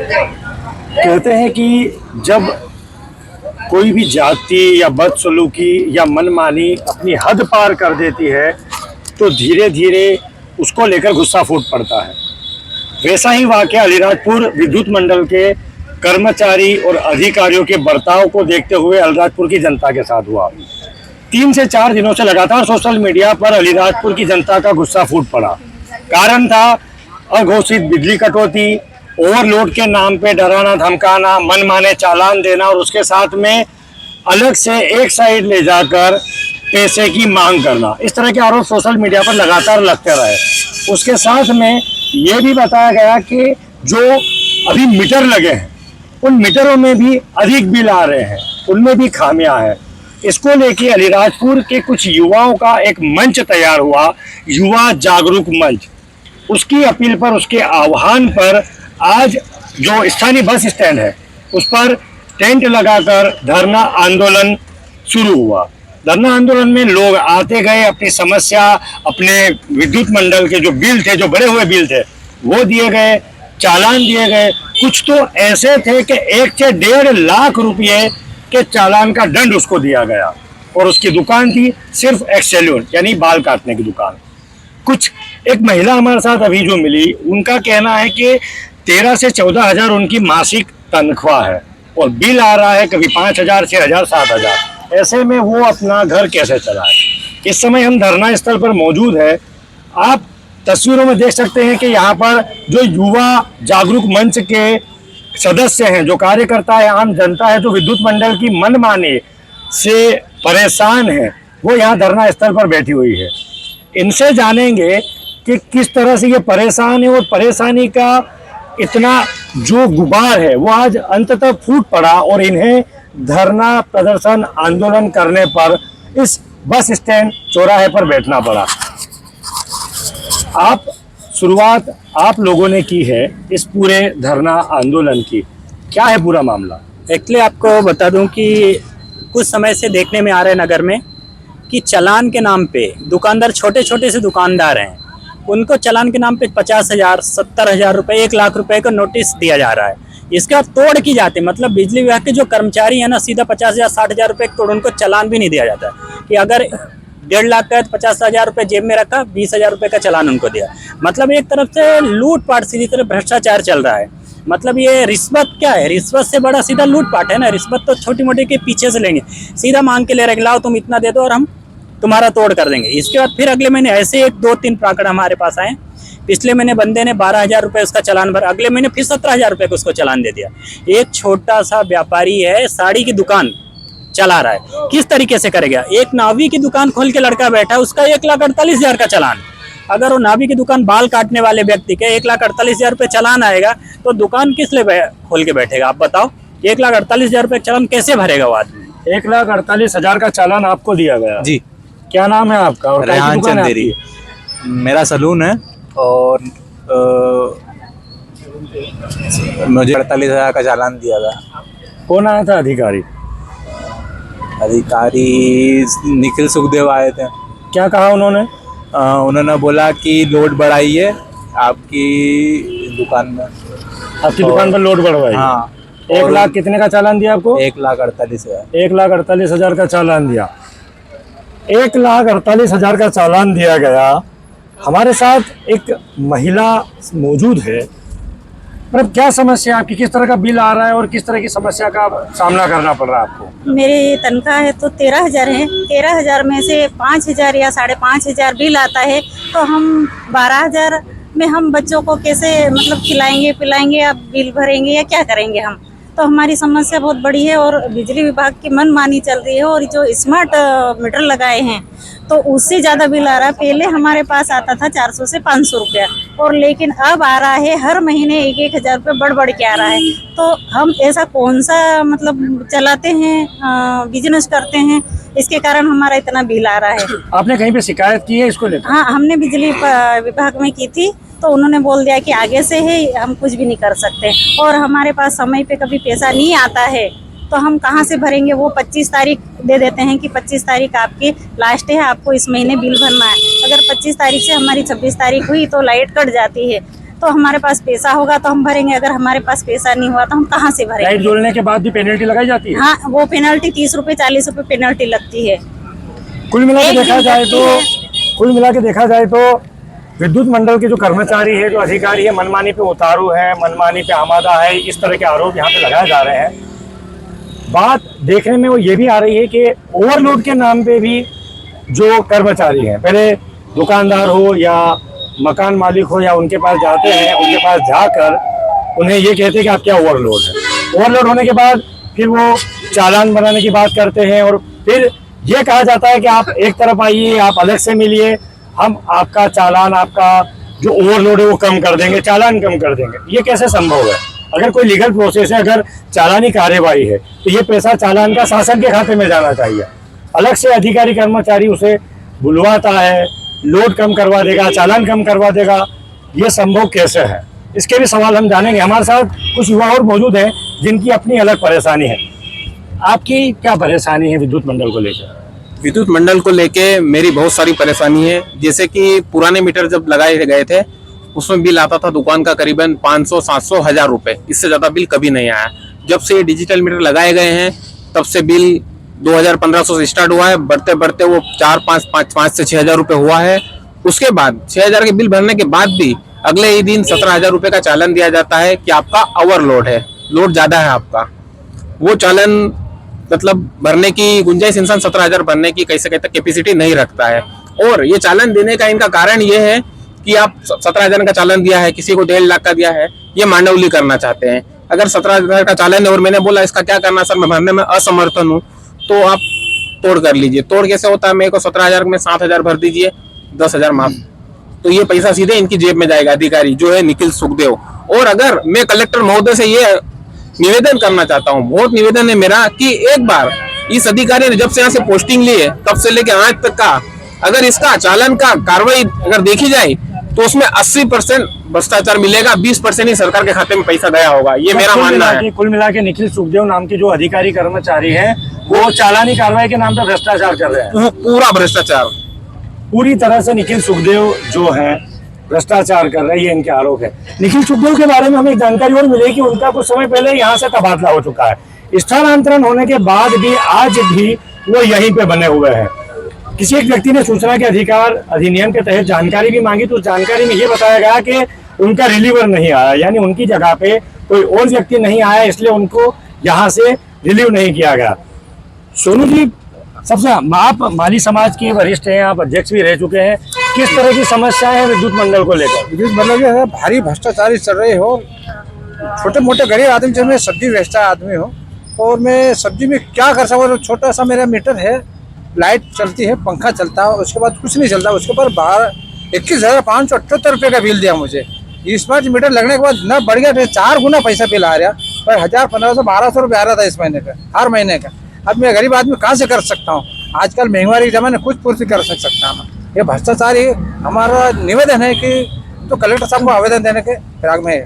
कहते हैं कि जब कोई भी जाति या बदसलूकी या मनमानी अपनी हद पार कर देती है तो धीरे धीरे उसको लेकर गुस्सा फूट पड़ता है। वैसा ही वाकया अलीराजपुर विद्युत मंडल के कर्मचारी और अधिकारियों के बर्ताव को देखते हुए अलीराजपुर की जनता के साथ हुआ। 3 से 4 दिनों से लगातार सोशल मीडिया पर अलीराजपुर की जनता का गुस्सा फूट पड़ा। कारण था अघोषित बिजली कटौती, ओवरलोड के नाम पे डराना धमकाना, मनमाने चालान देना और उसके साथ में अलग से एक साइड ले जाकर पैसे की मांग करना। इस तरह के आरोप सोशल मीडिया पर लगातार लगते रहे। उसके साथ में ये भी बताया गया कि जो अभी मीटर लगे हैं उन मीटरों में भी अधिक बिल आ रहे हैं, उनमें भी खामियां हैं। इसको लेके अलीराजपुर के कुछ युवाओं का एक मंच तैयार हुआ, युवा जागरूक मंच। उसकी अपील पर, उसके आह्वान पर आज जो स्थानीय बस स्टैंड है उस पर टेंट लगाकर धरना आंदोलन शुरू हुआ। धरना आंदोलन में लोग आते गए, अपनी समस्या, अपने विद्युत मंडल के जो बिल थे, जो बढ़े हुए बिल थे, वो दिए गए, चालान दिए गए। कुछ तो ऐसे थे कि 1 से 1.5 लाख रुपये के चालान का दंड उसको दिया गया। और उसकी दुकान थी सिर्फ एक सैलून, यानी बाल काटने की दुकान। कुछ एक महिला हमारे साथ अभी जो मिली, उनका कहना है कि 13 से 14 हज़ार उनकी मासिक तनख्वाह है और बिल आ रहा है कभी 5 हज़ार, 6 हज़ार, 7 हज़ार। ऐसे में वो अपना घर कैसे चलाए। इस समय हम धरना स्थल पर मौजूद है। आप तस्वीरों में देख सकते हैं कि यहाँ पर जो युवा जागरूक मंच के सदस्य हैं, जो कार्यकर्ता है, आम जनता है, जो विद्युत मंडल की मनमानी से परेशान है, वो यहाँ धरना स्थल पर बैठी हुई है। इनसे जानेंगे कि किस तरह से ये परेशान है और परेशानी का इतना जो गुबार है वो आज अंततः फूट पड़ा और इन्हें धरना प्रदर्शन आंदोलन करने पर इस बस स्टैंड चौराहे पर बैठना पड़ा। शुरुआत आप लोगों ने की है इस पूरे धरना आंदोलन की, क्या है पूरा मामला? एक्चुअली आपको बता दूं कि कुछ समय से देखने में आ रहे नगर में कि चालान के नाम पे दुकानदार, छोटे छोटे से दुकानदार हैं, उनको चालान के नाम पे 50 हज़ार, 70 हज़ार रुपये, 1 लाख रुपए का नोटिस दिया जा रहा है। इसके बाद तोड़ की जाती है, मतलब बिजली विभाग के जो कर्मचारी है ना, सीधा 50 हज़ार, 60 हज़ार रुपये तोड़, उनको चालान भी नहीं दिया जाता है। कि अगर 1.5 लाख का 50 हज़ार रुपये जेब में रखा, 20 हज़ार रुपये का चालान उनको दिया। मतलब एक तरफ से लूटपाट, सीधी तरफ भ्रष्टाचार चल रहा है। मतलब ये रिश्वत क्या है? रिश्वत से बड़ा सीधा लूटपाट है ना। रिश्वत तो छोटी मोटी के पीछे से लेंगे, सीधा मांग के ले रहे, लाओ तुम इतना दे दो और हम तुम्हारा तोड़ कर देंगे। इसके बाद फिर अगले महीने ऐसे 1-2-3 प्राकड़ हमारे पास आए। पिछले महीने बंदे ने 12 हज़ार रुपये उसका चालान भरा, अगले महीने फिर 17 हज़ार रुपये को उसको चालान दे दिया। एक छोटा सा व्यापारी है, साड़ी की दुकान चला रहा है, किस तरीके से करेगा? एक नावी की दुकान खोल के लड़का बैठा है, उसका 1,48,000 का चालान। अगर वो नावी की दुकान बाल काटने वाले व्यक्ति के 1,48,000 रुपये चालान आएगा तो दुकान किस लिए खोल के बैठेगा? आप बताओ, 1,48,000 रुपये चालान कैसे भरेगा वो आदमी? 1,48,000 का चालान आपको दिया गया जी? क्या नाम है आपका और रेहान चंदेरी। मेरा सलून है और मुझे 48,000 का चालान दिया था। कौन आया था अधिकारी? अधिकारी निखिल सुखदेव आए थे। क्या कहा उन्होंने? उन्होंने बोला कि लोड बढ़ाइए आपकी दुकान में। आपकी दुकान पर लोड बढ़वाई? हाँ। 1 लाख कितने का चालान दिया आपको? 1,48,000। 1,48,000 का चालान दिया। 1,48,000 का चालान दिया गया। हमारे साथ एक महिला मौजूद है। मतलब क्या समस्या आपकी, किस तरह का बिल आ रहा है और किस तरह की समस्या का सामना करना पड़ रहा है आपको? मेरी तनख्वाह है तो 13 हज़ार है। 13 हज़ार में से 5 हज़ार या 5.5 हज़ार बिल आता है, तो हम 12 हज़ार में हम बच्चों को कैसे मतलब खिलाएंगे पिलाएंगे, या बिल भरेंगे या क्या करेंगे हम? तो हमारी समस्या बहुत बड़ी है और बिजली विभाग की मनमानी चल रही है। और जो स्मार्ट मीटर लगाए हैं तो उससे ज़्यादा बिल आ रहा है। पहले हमारे पास आता था 400 से 500 रुपया, और लेकिन अब आ रहा है हर महीने 1-1 हज़ार रुपये बढ़ के आ रहा है। तो हम ऐसा कौन सा मतलब चलाते हैं, बिजनेस करते हैं, इसके कारण हमारा इतना बिल आ रहा है। आपने कहीं पे शिकायत की है इसको लेकर? हाँ, हमने बिजली विभाग में की थी, तो उन्होंने बोल दिया कि आगे से ही हम कुछ भी नहीं कर सकते। और हमारे पास समय पे कभी पैसा नहीं आता है तो हम कहाँ से भरेंगे? वो 25 तारीख दे देते हैं कि 25 तारीख आपकी लास्ट है, आपको इस महीने बिल भरना है। अगर 25 तारीख से हमारी 26 तारीख हुई तो लाइट कट जाती है। तो तो हमारे पास पैसा होगा तो हम भरेंगे, अगर हमारे पास पैसा नहीं हुआ तो हम कहाँ से लाइट भरेंगे। जोड़ने के बाद भी पेनल्टी लगाई जाती है? हाँ, वो पेनल्टी 30 रुपए 40 रुपए पेनल्टी लगती है। कुल मिला के एक देखा दिन जाए लगती तो है। कुल मिला के देखा जाए तो विद्युत मंडल के जो कर्मचारी है, जो अधिकारी है, मनमानी पे उतारू है, मनमानी पे आमादा है, इस तरह के आरोप यहाँ पे लगाए जा रहे हैं। बात देखने में वो ये भी आ रही है कि ओवरलोड के नाम पे भी जो कर्मचारी हैं, पहले दुकानदार हो या मकान मालिक हो या उनके पास जाते हैं, उनके पास जाकर उन्हें ये कहते हैं कि आप क्या ओवरलोड है। ओवरलोड होने के बाद फिर वो चालान बनाने की बात करते हैं और फिर ये कहा जाता है कि आप एक तरफ आइए, आप अलग से मिलिए, हम आपका चालान, आपका जो ओवरलोड है वो कम कर देंगे, चालान कम कर देंगे। ये कैसे संभव है? अगर कोई लीगल प्रोसेस है, अगर चालानी कार्यवाही है तो ये पैसा चालान का शासन के खाते में जाना चाहिए। अलग से अधिकारी कर्मचारी उसे बुलवाता है, लोड कम करवा देगा, चालान कम करवा देगा। ये संभव कैसे है? इसके भी सवाल हम जानेंगे। हमारे साथ कुछ युवा और मौजूद हैं जिनकी अपनी अलग परेशानी है। आपकी क्या परेशानी है विद्युत मंडल को लेकर? विद्युत मंडल को लेके मेरी बहुत सारी परेशानी है। जैसे कि पुराने मीटर जब लगाए गए थे उसमें बिल आता था दुकान का करीबन 500, 700, 1000 रुपए, इससे ज़्यादा बिल कभी नहीं आया। जब से डिजिटल मीटर लगाए गए हैं तब से बिल 2000-1500 से स्टार्ट हुआ है, बढ़ते बढ़ते वो 5 से 6000 रुपये हुआ है। उसके बाद 6000 के बिल भरने के बाद भी अगले ही दिन 17000 रुपये का चालान दिया जाता है कि आपका ओवरलोड है, लोड ज़्यादा है आपका। वो चालान मतलब भरने की गुंजाइश इंसान 17000 भरने की कैसे कहते कैपेसिटी नहीं रखता है। और ये चालान देने का इनका कारण ये है कि आप 17000 का चालान दिया है, किसी को 1.5 लाख का दिया है, ये मांडवली करना चाहते हैं। अगर 17000 का चालान है और मैंने बोला इसका क्या करना सर, मैं भरने में असमर्थन हूँ, तो आप तोड़ कर लीजिए। तोड़ कैसे होता है? मेरे को 17000 में 7000 भर दीजिए, 10000 माफ। तो ये पैसा सीधे इनकी जेब में जाएगा, अधिकारी जो है निखिल सुखदेव। और अगर मैं कलेक्टर महोदय से ये निवेदन करना चाहता हूँ, बहुत निवेदन है मेरा, कि एक बार इस अधिकारी ने जब से यहाँ से पोस्टिंग ली है तब से लेके आज तक का अगर इसका चालान का कार्रवाई अगर देखी जाए तो उसमें 80% भ्रष्टाचार मिलेगा, 20% ही सरकार के खाते में पैसा गया होगा। ये मेरा मानना है। कुल मिला के निखिल सुखदेव नाम के जो अधिकारी कर्मचारी हैं वो चालानी कार्रवाई के नाम पर भ्रष्टाचार कर रहे हैं। पूरा भ्रष्टाचार, पूरी तरह से निखिल सुखदेव जो है भ्रष्टाचार कर रहे हैं, ये इनके आरोप है। निखिल सुखदेव के बारे में हमें एक जानकारी और मिली कि उनका कुछ समय पहले यहाँ से तबादला हो चुका है। स्थानांतरण होने के बाद भी आज भी वो यहीं पे बने हुए हैं। किसी एक व्यक्ति ने सूचना के अधिकार अधिनियम के तहत जानकारी भी मांगी तो उस जानकारी में ये बताया गया कि उनका रिलीवर नहीं आया, यानी उनकी जगह पे कोई और व्यक्ति नहीं आया, इसलिए उनको यहाँ से रिलीव नहीं किया गया। सोनू जी, सबसे आप माली समाज के वरिष्ठ हैं, आप अध्यक्ष भी रह चुके हैं, किस तरह की समस्याएं हैं विद्युत मंडल को लेकर? विद्युत मंडल जो है भारी भ्रष्टाचारी चल रहे हो। छोटे मोटे गरीब आदमी, जब मैं सब्जी बेचता आदमी हूँ और मैं सब्जी में क्या कर सकूँ? छोटा सा मेरा मीटर है, लाइट चलती है, पंखा चलता है, उसके बाद कुछ नहीं चलता। उसके ऊपर 21,578 रुपये का बिल दिया मुझे। स्मार्ट मीटर लगने के बाद न बढ़ गया, 4 गुना पैसा बिल आ रहा, पर 1000, 1500, 1200 रुपये आ रहा था इस महीने का, हर महीने का। अब मैं गरीब आदमी कहाँ से कर सकता हूँ? आजकल महंगाई के जमाने कुछ पूर्ति कर सकता हूँ। ये भ्रष्टाचारी हमारा निवेदन है कि तो कलेक्टर साहब को आवेदन देने के फिराक में है।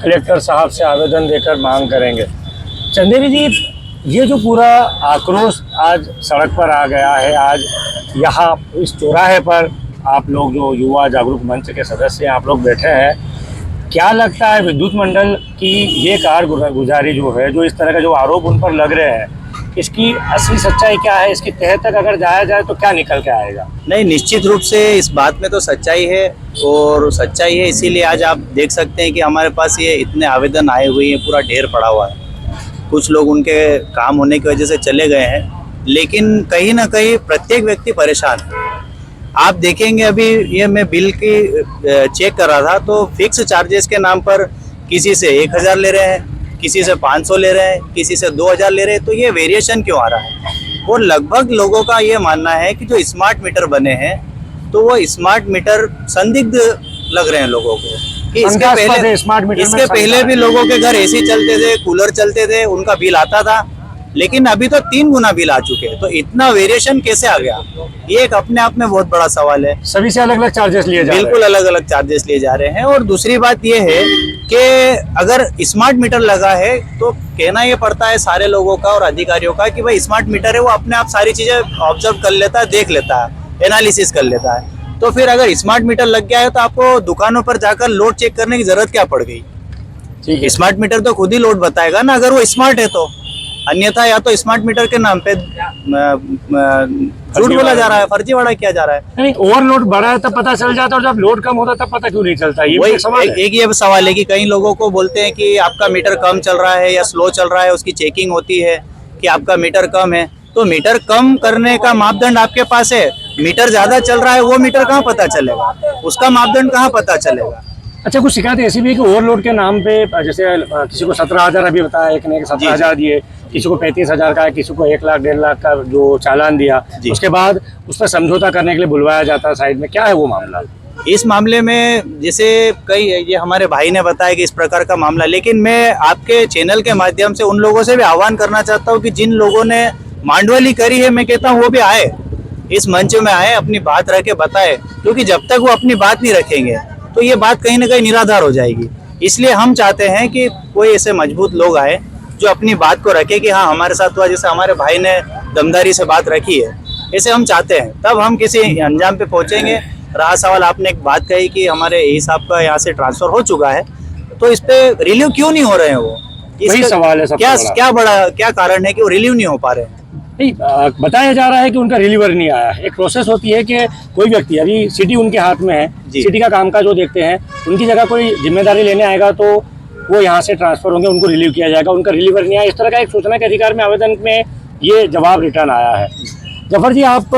कलेक्टर साहब से आवेदन देकर मांग करेंगे। चंदेरी जी, ये जो पूरा आक्रोश आज सड़क पर आ गया है, आज यहाँ इस चौराहे पर आप लोग जो युवा जागरूक मंच के सदस्य हैं, आप लोग बैठे हैं, क्या लगता है विद्युत मंडल की ये कारगुजारी जो है, जो इस तरह का जो आरोप उन पर लग रहे हैं, इसकी असली सच्चाई क्या है? इसकी तह तक अगर जाया जाए तो क्या निकल के आएगा? नहीं, निश्चित रूप से इस बात में तो सच्चाई है, और सच्चाई है इसीलिए आज आप देख सकते हैं कि हमारे पास ये इतने आवेदन आए हुए हैं, पूरा ढेर पड़ा हुआ है। कुछ लोग उनके काम होने की वजह से चले गए हैं, लेकिन कहीं ना कहीं प्रत्येक व्यक्ति परेशान है। आप देखेंगे, अभी ये मैं बिल की चेक कर रहा था तो फिक्स चार्जेस के नाम पर किसी से 1000 ले रहे हैं, किसी से 500 ले रहे हैं, किसी से 2000 ले रहे हैं। तो ये वेरिएशन क्यों आ रहा है? और लगभग लोगों का ये मानना है कि जो स्मार्ट मीटर बने हैं तो वो स्मार्ट मीटर संदिग्ध लग रहे हैं लोगों को, कि इसके पहले भी लोगों के घर एसी चलते थे, कूलर चलते थे, उनका बिल आता था, लेकिन अभी तो 3 गुना बिल आ चुके हैं। तो इतना वेरिएशन कैसे आ गया? ये एक अपने आप में बहुत बड़ा सवाल है। सभी से अलग अलग चार्जेस लिए जा रहे हैं। बिल्कुल अलग अलग चार्जेस लिए जा रहे हैं। और दूसरी बात ये है कि अगर स्मार्ट मीटर लगा है तो कहना ये पड़ता है सारे लोगों का और अधिकारियों का कि भाई स्मार्ट मीटर है, वो अपने आप सारी चीजें ऑब्जर्व कर लेता है, देख लेता है, एनालिसिस कर लेता है। तो फिर अगर स्मार्ट मीटर लग गया है तो आपको दुकानों पर जाकर लोड चेक करने की जरूरत क्या पड़ गई? ठीक है। स्मार्ट मीटर तो खुद ही लोड बताएगा ना, अगर वो स्मार्ट है तो। अन्यथा या तो स्मार्ट मीटर के नाम पे झूठ बोला जा रहा है, फर्जीवाड़ा किया जा रहा है। नहीं, ओवरलोड बढ़ा है तब पता चल जाता है, और जब लोड कम होता है तब पता क्यों नहीं चलता? ये भी वही एक सवाल है। एक ये सवाल है कि कई लोगों को बोलते हैं कि आपका मीटर कम चल रहा है या स्लो चल रहा है, उसकी चेकिंग होती है कि आपका मीटर कम है। तो मीटर कम करने का मापदंड आपके पास है, मीटर ज्यादा चल रहा है वो मीटर कहाँ पता चलेगा, उसका मापदंड कहाँ पता चलेगा? अच्छा, कुछ शिकायत ऐसी भी है कि ओवरलोड के नाम पे जैसे किसी को 17,000 अभी बताया, एक ने 17,000 दिए, किसी को 35,000 का, किसी को 1 लाख 1.5 लाख का जो चालान दिया, उसके बाद उस पर समझौता करने के लिए बुलवाया जाता है साइड में। क्या है वो मामला? इस मामले में जैसे कई ये हमारे भाई ने बताया कि इस प्रकार का मामला, लेकिन मैं आपके चैनल के माध्यम से उन लोगों से भी आह्वान करना चाहता हूँ कि जिन लोगों ने मांडवली करी है, मैं कहता हूँ वो भी आए, इस मंच में आए, अपनी बात रख के बताए, क्योंकि जब तक वो अपनी बात नहीं रखेंगे तो ये बात कहीं ना कहीं निराधार हो जाएगी। इसलिए हम चाहते हैं कि कोई ऐसे मजबूत लोग आए जो अपनी बात को रखे कि हाँ हमारे साथ हुआ, जैसे हमारे भाई ने दमदारी से बात रखी है, ऐसे हम चाहते हैं, तब हम किसी अंजाम पे पहुंचेंगे। रहा सवाल, आपने एक बात कही कि हमारे हिसाब का यहाँ से ट्रांसफर हो चुका है, तो इस पे रिलीव क्यों नहीं हो रहे हैं वो? वही सवाल है सबसे बड़ा। क्या कारण है कि वो रिलीव नहीं हो पा रहे हैं? नहीं, बताया जा रहा है कि उनका रिलीवर नहीं आया। एक प्रोसेस होती है कि कोई व्यक्ति, अभी सिटी उनके हाथ में है, सिटी का कामकाज जो देखते हैं, उनकी जगह कोई जिम्मेदारी लेने आएगा तो वो यहाँ से ट्रांसफर होंगे, उनको रिलीव किया जाएगा, उनका रिलीवर नहीं आया। इस तरह का एक सूचना के अधिकार में आवेदन में ये जवाब रिटर्न आया है। जफर जी, आप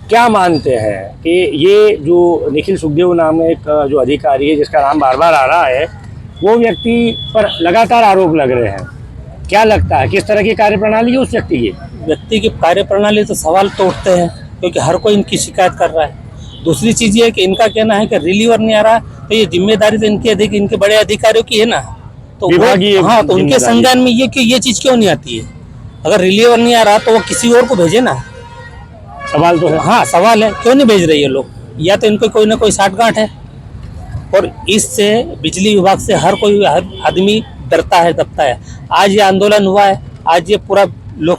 क्या मानते हैं कि ये जो निखिल सुखदेव नाम एक जो अधिकारी है जिसका नाम बार बार आ रहा है, वो व्यक्ति पर लगातार आरोप लग रहे हैं, क्या लगता है किस तरह की कार्यप्रणाली है उस व्यक्ति की कार्यप्रणाली? तो सवाल तो उठते हैं, क्योंकि हर कोई इनकी शिकायत कर रहा है। दूसरी चीज ये है कि इनका कहना है कि रिलीवर नहीं आ रहा, तो ये जिम्मेदारी तो इनके बड़े अधिकारियों की है ना, तो हाँ, तो उनके संज्ञान में ये चीज क्यों नहीं आती है? अगर रिलीवर नहीं आ रहा तो वो किसी और को भेजे ना। सवाल तो है। हाँ, सवाल है, क्यों नहीं भेज रही है लोग? या तो इनको कोई ना कोई साठगांठ है, और इससे बिजली विभाग से हर कोई आदमी डरता है, दबता है। आज ये आंदोलन हुआ है, आज ये पूरा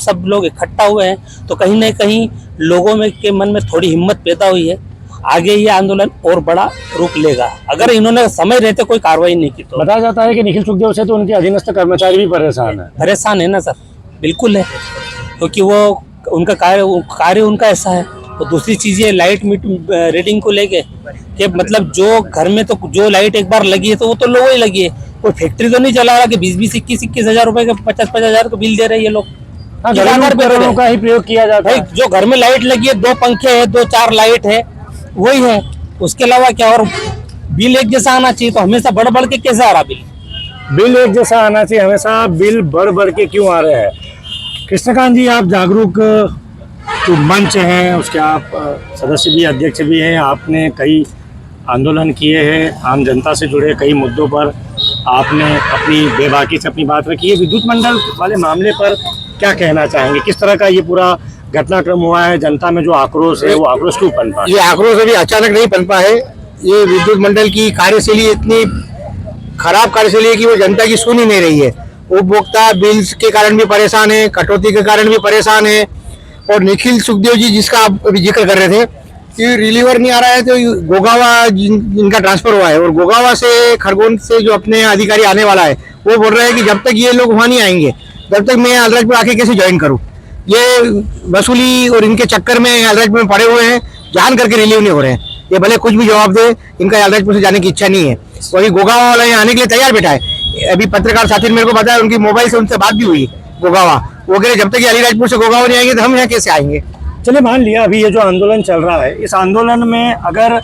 सब लोग इकट्ठा हुए हैं, तो कहीं ना कहीं लोगों में के मन में थोड़ी हिम्मत पैदा हुई है। आगे ये आंदोलन और बड़ा रूप लेगा अगर इन्होंने समय रहते कोई कार्रवाई नहीं की तो। बताया जाता है कि निखिल सुखदेव से तो उनके अधीनस्थ कर्मचारी भी परेशान है ना सर, बिल्कुल है, क्योंकि वो उनका कार्य उनका ऐसा है। और दूसरी चीज ये लाइट रीडिंग को लेके कि मतलब जो घर में तो जो लाइट एक बार लगी है तो वो तो लोगों ही लगी है, कोई फैक्ट्री तो नहीं चला रहा कि 20-21 हजार रुपए के 50-50 हजार को बिल दे रहे हैं ये लोग। घरों का ही प्रयोग किया जाता है। जो घर में लाइट लगी है, 2 पंखे है, 2-4 लाइट है, वही है, उसके अलावा क्या? और बिल एक जैसा आना चाहिए, तो हमेशा बढ़ बढ़ के कैसे आ रहा बिल एक जैसा आना चाहिए, हमेशा बिल बढ़ बढ़ के क्यों आ रहे हैं? कृष्णकांत जी, आप जागरूक जो मंच हैं उसके आप सदस्य भी, अध्यक्ष भी हैं, आपने कई आंदोलन किए हैं, आम जनता से जुड़े कई मुद्दों पर आपने अपनी बेबाकी से अपनी बात रखी है। विद्युत मंडल वाले मामले पर क्या कहना चाहेंगे? किस तरह का ये पूरा घटनाक्रम हुआ है? जनता में जो आक्रोश है वो आक्रोश क्यों पनपा? ये आक्रोश अभी अचानक नहीं पनपा है। ये विद्युत मंडल की कार्यशैली इतनी खराब कार्यशैली है कि वो जनता की सुन ही नहीं रही है। उपभोक्ता बिल्स के कारण भी परेशान है, कटौती के कारण भी परेशान है। और निखिल सुखदेव जी जिसका आप अभी जिक्र कर रहे थे कि रिलीवर नहीं आ रहा है, तो गोगावा जिनका ट्रांसफर हुआ है, और गोगावा से खरगोन से जो अपने अधिकारी आने वाला है वो बोल रहे हैं कि जब तक ये लोग वहाँ नहीं आएंगे तब तक मैं अलीराजपुर आके कैसे ज्वाइन करूँ। ये वसूली और इनके चक्कर में अलीराजपुर में पड़े हुए हैं, जान करके रिलीव नहीं हो रहे हैं। ये भले कुछ भी जवाब दे, इनका अलीराजपुर से जाने की इच्छा नहीं है। वही गोगावा वाला यहाँ आने के लिए तैयार बैठा है। अभी पत्रकार साथी ने मेरे को बताया, उनकी मोबाइल से उनसे बात भी हुई गोगावा, वो कह रहे जब तक ये अलीराजपुर से गोगावा नहीं आएंगे तो हम यहाँ कैसे आएंगे। चलिए, मान लिया अभी ये जो आंदोलन चल रहा है, इस आंदोलन में अगर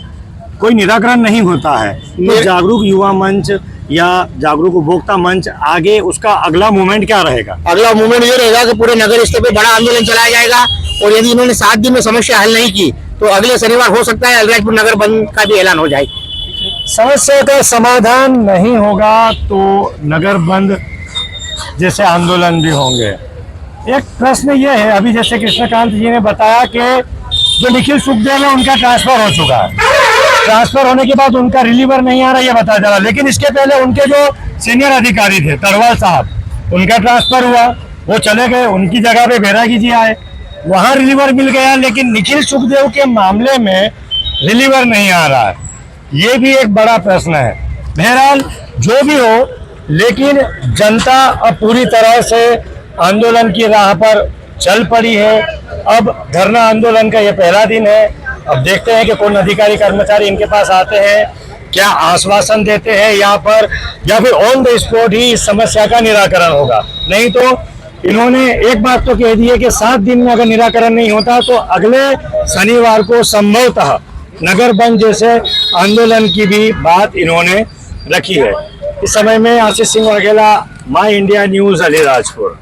कोई निराकरण नहीं होता है तो जागरूक युवा मंच या जागरूक उपभोक्ता मंच आगे उसका अगला मूवमेंट क्या रहेगा? अगला मूवमेंट ये रहेगा कि पूरे नगर स्तर पे बड़ा आंदोलन चलाया जाएगा, और यदि इन्होंने 7 दिन में समस्या हल नहीं की तो अगले शनिवार हो सकता है अलीराजपुर नगर बंद का भी ऐलान हो जाए। समस्या का समाधान नहीं होगा तो नगर बंद जैसे आंदोलन भी होंगे। एक प्रश्न ये है, अभी जैसे कृष्णकांत जी ने बताया कि जो निखिल सुखदेव है उनका ट्रांसफर हो चुका है, ट्रांसफर होने के बाद उनका रिलीवर नहीं आ रहा ये बताया जा रहा, लेकिन इसके पहले उनके जो सीनियर अधिकारी थे तरवाल साहब, उनका ट्रांसफर हुआ, वो चले गए, उनकी जगह पे बैरागी जी आए, वहां रिलीवर मिल गया। लेकिन निखिल सुखदेव के मामले में रिलीवर नहीं आ रहा है, ये भी एक बड़ा प्रश्न है। बहरहाल जो भी हो, लेकिन जनता अब पूरी तरह से आंदोलन की राह पर चल पड़ी है। अब धरना आंदोलन का ये पहला दिन है। अब देखते हैं कि कौन अधिकारी कर्मचारी इनके पास आते हैं, क्या आश्वासन देते हैं यहाँ पर, या फिर ऑन द स्पॉट ही इस समस्या का निराकरण होगा। नहीं तो इन्होंने एक बात तो कह दी है कि 7 दिन में अगर निराकरण नहीं होता तो अगले शनिवार को संभवतः नगर बंद जैसे आंदोलन की भी बात इन्होंने रखी है। इस समय में आशीष सिंह वाघेला, माई इंडिया न्यूज, अलीराजपुर।